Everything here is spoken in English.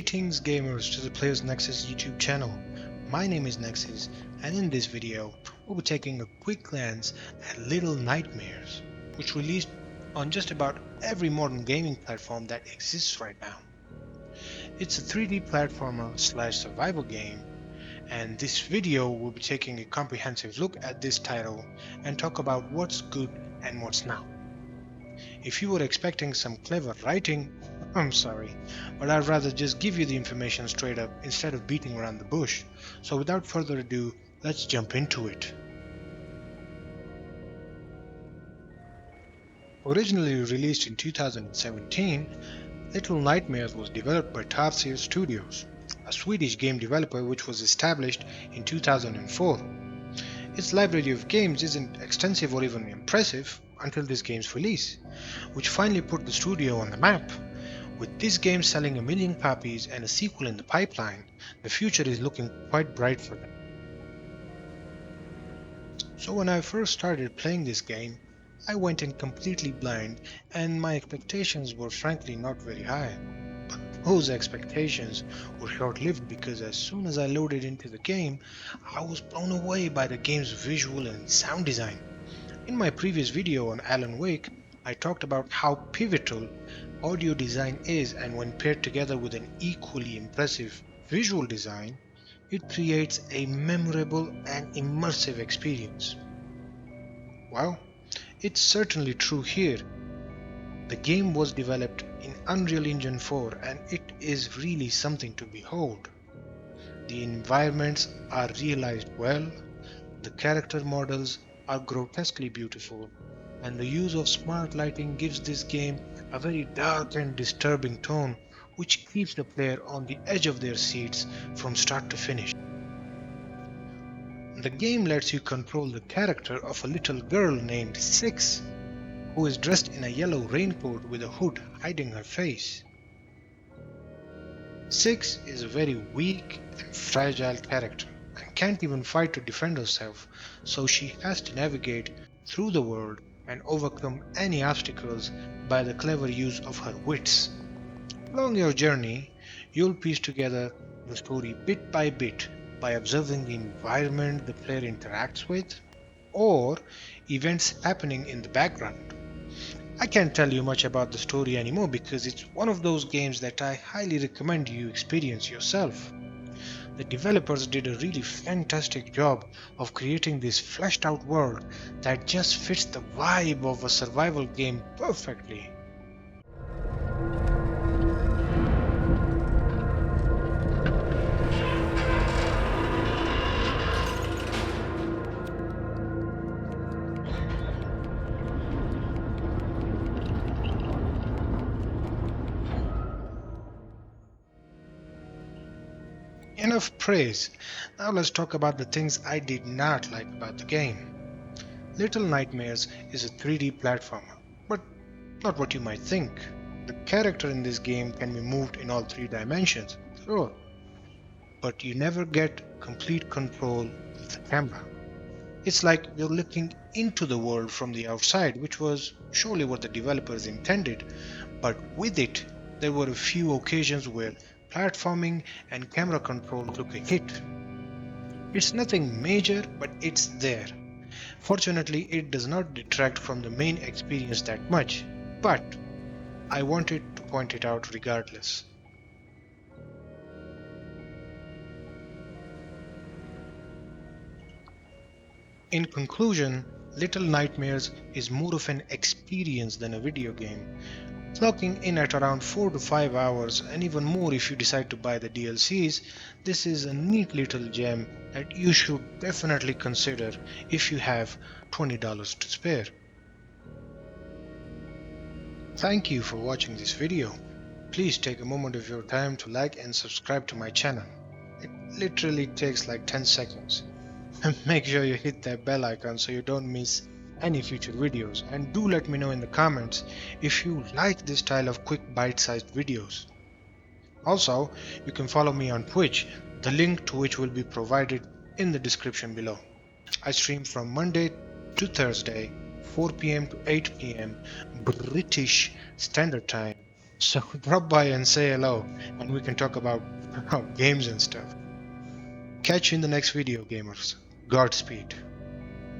Greetings gamers to the Players Nexus YouTube channel. My name is Nexus, and in this video we'll be taking a quick glance at Little Nightmares, which released on just about every modern gaming platform that exists right now. It's a 3D platformer / survival game, and this video will be taking a comprehensive look at this title and talk about what's good and what's not. If you were expecting some clever writing, I'm sorry, but I'd rather just give you the information straight up instead of beating around the bush. So without further ado, let's jump into it. Originally released in 2017, Little Nightmares was developed by Tarsier Studios, a Swedish game developer which was established in 2004. Its library of games isn't extensive or even impressive until this game's release, which finally put the studio on the map. With this game selling 1 million copies and a sequel in the pipeline, the future is looking quite bright for them. So when I first started playing this game, I went in completely blind and my expectations were frankly not very high. But those expectations were short-lived because as soon as I loaded into the game, I was blown away by the game's visual and sound design. In my previous video on Alan Wake, I talked about how pivotal audio design is, and when paired together with an equally impressive visual design, it creates a memorable and immersive experience. Well, it's certainly true here. The game was developed in Unreal Engine 4 and it is really something to behold. The environments are realized well, the character models are grotesquely beautiful, and the use of smart lighting gives this game a very dark and disturbing tone which keeps the player on the edge of their seats from start to finish. The game lets you control the character of a little girl named Six, who is dressed in a yellow raincoat with a hood hiding her face. Six is a very weak and fragile character and can't even fight to defend herself, so she has to navigate through the world and overcome any obstacles by the clever use of her wits. Along your journey, you'll piece together the story bit by bit by observing the environment the player interacts with or events happening in the background. I can't tell you much about the story anymore because it's one of those games that I highly recommend you experience yourself. The developers did a really fantastic job of creating this fleshed out world that just fits the vibe of a survival game perfectly. Enough praise. Now let's talk about the things I did not like about the game. Little Nightmares is a 3D platformer, but not what you might think. The character in this game can be moved in all 3 dimensions, sure, but you never get complete control of the camera. It's like you're looking into the world from the outside, which was surely what the developers intended, but with it, there were a few occasions where platforming and camera control took a hit. It's nothing major, but it's there. Fortunately, it does not detract from the main experience that much, but I wanted to point it out regardless. In conclusion, Little Nightmares is more of an experience than a video game, clocking in at around 4 to 5 hours, and even more if you decide to buy the DLCs. This is a neat little gem that you should definitely consider if you have $20 to spare. Thank you for watching this video. Please take a moment of your time to like and subscribe to my channel. It literally takes like 10 seconds. And make sure you hit that bell icon so you don't miss any future videos, and do let me know in the comments if you like this style of quick bite-sized videos. Also, you can follow me on Twitch, the link to which will be provided in the description below. I stream from Monday to Thursday, 4 PM to 8 PM British Standard Time, So drop by and say hello, and we can talk about games and stuff. Catch you in the next video, gamers. Godspeed.